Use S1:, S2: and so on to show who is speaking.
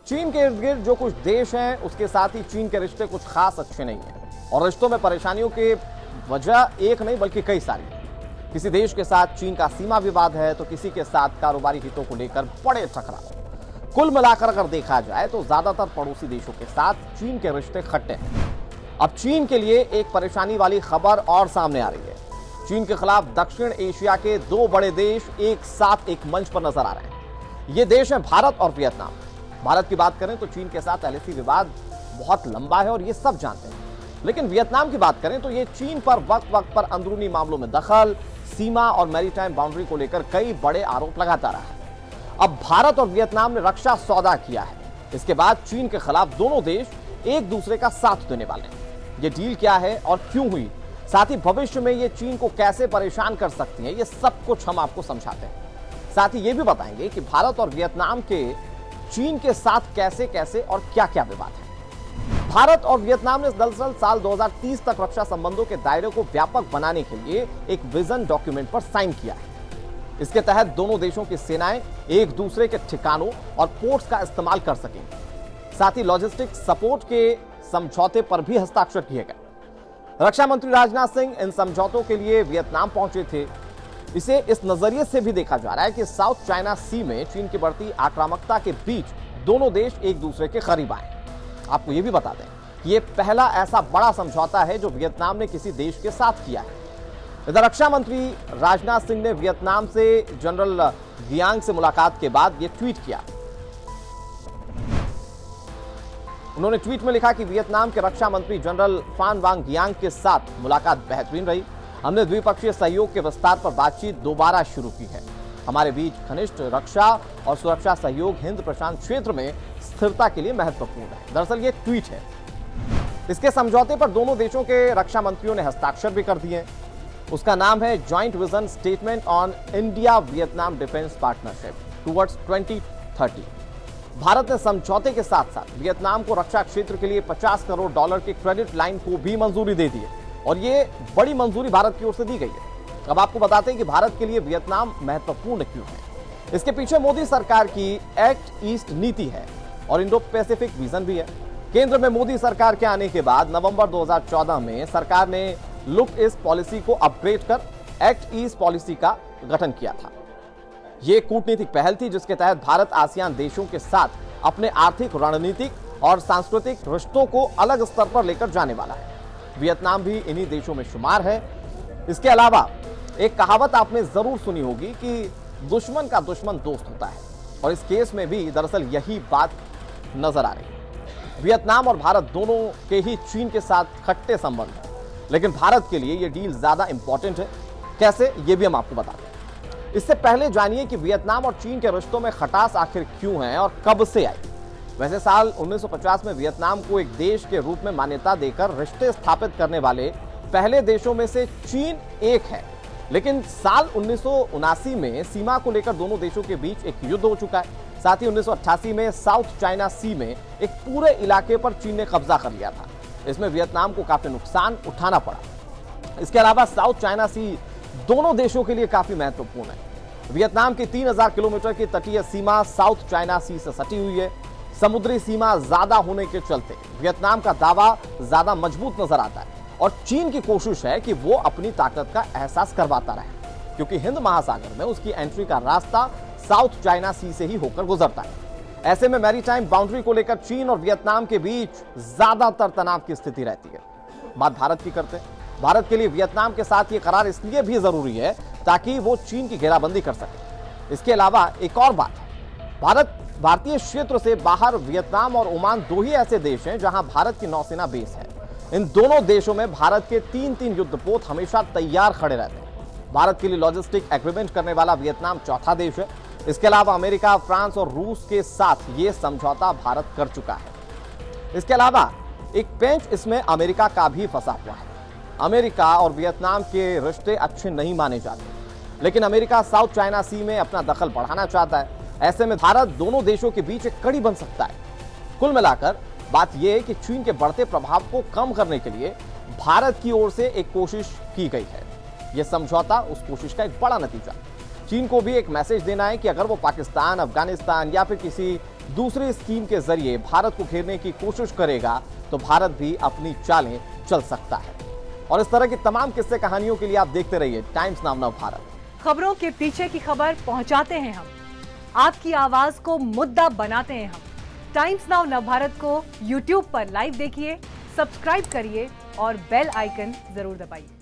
S1: चीन के इर्द गिर्द जो कुछ देश हैं उसके साथ ही चीन के रिश्ते कुछ खास अच्छे नहीं हैं और रिश्तों में परेशानियों की वजह एक नहीं बल्कि कई सारी है। किसी देश के साथ चीन का सीमा विवाद है तो किसी के साथ कारोबारी हितों को लेकर बड़े टकराव। कुल मिलाकर अगर देखा जाए तो ज्यादातर पड़ोसी देशों के साथ चीन के रिश्ते खट्टे हैं। अब चीन के लिए एक परेशानी वाली खबर और सामने आ रही है। चीन के खिलाफ दक्षिण एशिया के दो बड़े देश एक साथ एक मंच पर नजर आ रहे हैं। ये देश हैं भारत और वियतनाम। भारत की बात करें तो चीन के साथ एलएसी विवाद बहुत लंबा है और ये सब जानते हैं, लेकिन वियतनाम की बात करें तो ये चीन पर वक्त वक्त पर अंदरूनी मामलों में दखल, सीमा और मैरीटाइम बाउंड्री को लेकर कई बड़े आरोप लगाता रहा है। अब भारत और वियतनाम ने रक्षा सौदा किया है। इसके बाद चीन के खिलाफ दोनों देश एक दूसरे का साथ देने वाले हैं। ये डील क्या है और क्यों हुई, साथ ही भविष्य में ये चीन को कैसे परेशान कर सकती है, ये सब कुछ हम आपको समझाते हैं। साथ ही ये भी बताएंगे कि भारत और वियतनाम के चीन के साथ कैसे कैसे और क्या क्या विवाद है। भारत और वियतनाम ने दरअसल साल 2030 तक रक्षा संबंधों के दायरे को व्यापक बनाने के लिए एक विजन डॉक्यूमेंट पर साइन किया है। इसके तहत दोनों देशों की सेनाएं एक दूसरे के ठिकानों और पोर्ट्स का इस्तेमाल कर सकेंगी। साथ ही लॉजिस्टिक सपोर्ट के समझौते पर भी हस्ताक्षर किए गए। रक्षा मंत्री राजनाथ सिंह इन समझौतों के लिए वियतनाम पहुंचे थे। इसे इस नजरिए से भी देखा जा रहा है कि साउथ चाइना सी में चीन की बढ़ती आक्रामकता के बीच दोनों देश एक दूसरे के करीब आए। आपको यह भी बता दें कि यह पहला ऐसा बड़ा समझौता है जो वियतनाम ने किसी देश के साथ किया है। इधर रक्षा मंत्री राजनाथ सिंह ने वियतनाम से जनरल गियांग से मुलाकात के बाद यह ट्वीट किया। उन्होंने ट्वीट में लिखा कि वियतनाम के रक्षा मंत्री जनरल फान वांग गियांग के साथ मुलाकात बेहतरीन रही। हमने द्विपक्षीय सहयोग के विस्तार पर बातचीत दोबारा शुरू की है। हमारे बीच घनिष्ठ रक्षा और सुरक्षा सहयोग हिंद प्रशांत क्षेत्र में स्थिरता के लिए महत्वपूर्ण है। दरअसल ये ट्वीट है। इसके समझौते पर दोनों देशों के रक्षा मंत्रियों ने हस्ताक्षर भी कर दिए। उसका नाम है joint vision statement on India Vietnam defence partnership towards 2030। Bharat ने समझौते के साथ साथ वियतनाम को रक्षा क्षेत्र के लिए $50 करोड़ की क्रेडिट लाइन को भी मंजूरी दे दी है और ये बड़ी मंजूरी भारत की ओर से दी गई है। अब आपको बताते हैं कि भारत के लिए वियतनाम महत्वपूर्ण क्यों है। इसके पीछे मोदी सरकार की एक्ट ईस्ट नीति है और इंडो पैसिफिक विजन भी है। केंद्र में मोदी सरकार के आने के बाद नवंबर 2014 में सरकार ने लुक ईस्ट पॉलिसी को अपग्रेड कर एक्ट ईस्ट पॉलिसी का गठन किया था। यह कूटनीतिक पहल थी जिसके तहत भारत आसियान देशों के साथ अपने आर्थिक, रणनीतिक और सांस्कृतिक रिश्तों को अलग स्तर पर लेकर जाने वाला है। वियतनाम भी इन्हीं देशों में शुमार है। इसके अलावा एक कहावत आपने जरूर सुनी होगी कि दुश्मन का दुश्मन दोस्त होता है और इस केस में भी दरअसल यही बात नजर आ रही है। वियतनाम और भारत दोनों के ही चीन के साथ खट्टे संबंध हैं, लेकिन भारत के लिए यह डील ज्यादा इंपॉर्टेंट है। कैसे, ये भी हम आपको बताते हैं। इससे पहले जानिए कि वियतनाम और चीन के रिश्तों में खटास आखिर क्यों है और कब से आई। वैसे साल 1950 में वियतनाम को एक देश के रूप में मान्यता देकर रिश्ते स्थापित करने वाले पहले देशों में से चीन एक है, लेकिन साल 1979 में सीमा को लेकर दोनों देशों के बीच एक युद्ध हो चुका है। साथ ही 1988 में साउथ चाइना सी में एक पूरे इलाके पर चीन ने कब्जा कर लिया था। इसमें वियतनाम को काफी नुकसान उठाना पड़ा। इसके अलावा साउथ चाइना सी दोनों देशों के लिए काफी महत्वपूर्ण है। वियतनाम की 3000 किलोमीटर की तटीय सीमा साउथ चाइना सी से सटी हुई है। समुद्री सीमा ज्यादा होने के चलते वियतनाम का दावा ज्यादा मजबूत नजर आता है और चीन की कोशिश है कि वो अपनी ताकत का एहसास करवाता रहे, क्योंकि हिंद महासागर में उसकी एंट्री का रास्ता साउथ चाइना सी से ही होकर गुजरता है। ऐसे में मैरीटाइम बाउंड्री को लेकर चीन और वियतनाम के बीच ज्यादातर तनाव की स्थिति रहती है। बात भारत की करते हैं। भारत के लिए वियतनाम के साथ ये करार इसलिए भी जरूरी है ताकि वो चीन की घेराबंदी कर सके। इसके अलावा एक और बात है, भारतीय क्षेत्र से बाहर वियतनाम और ओमान दो ही ऐसे देश हैं जहां भारत की नौसेना बेस है। इन दोनों देशों में भारत के 3-3 युद्धपोत हमेशा तैयार खड़े रहते हैं। भारत के लिए लॉजिस्टिक एग्रीमेंट करने वाला वियतनाम चौथा देश है। इसके अलावा अमेरिका, फ्रांस और रूस के साथ ये समझौता भारत कर चुका है। इसके अलावा एक पेंच इसमें अमेरिका का भी फंसा हुआ है। अमेरिका और वियतनाम के रिश्ते अच्छे नहीं माने जाते, लेकिन अमेरिका साउथ चाइना सी में अपना दखल बढ़ाना चाहता है। ऐसे में भारत दोनों देशों के बीच एक कड़ी बन सकता है। कुल मिलाकर बात यह है कि चीन के बढ़ते प्रभाव को कम करने के लिए भारत की ओर से एक कोशिश की गई है। यह समझौता उस कोशिश का एक बड़ा नतीजा। चीन को भी एक मैसेज देना है कि अगर वो पाकिस्तान, अफगानिस्तान या फिर किसी दूसरी स्कीम के जरिए भारत को घेरने की कोशिश करेगा तो भारत भी अपनी चालें चल सकता है। और इस तरह की तमाम किस्से कहानियों के लिए आप देखते रहिए टाइम्स नाउ नव भारत।
S2: खबरों के पीछे की खबर पहुंचाते हैं हम, आपकी आवाज को मुद्दा बनाते हैं हम। टाइम्स नाउ नव भारत को YouTube पर लाइव देखिए, सब्सक्राइब करिए और बेल आइकन जरूर दबाइए।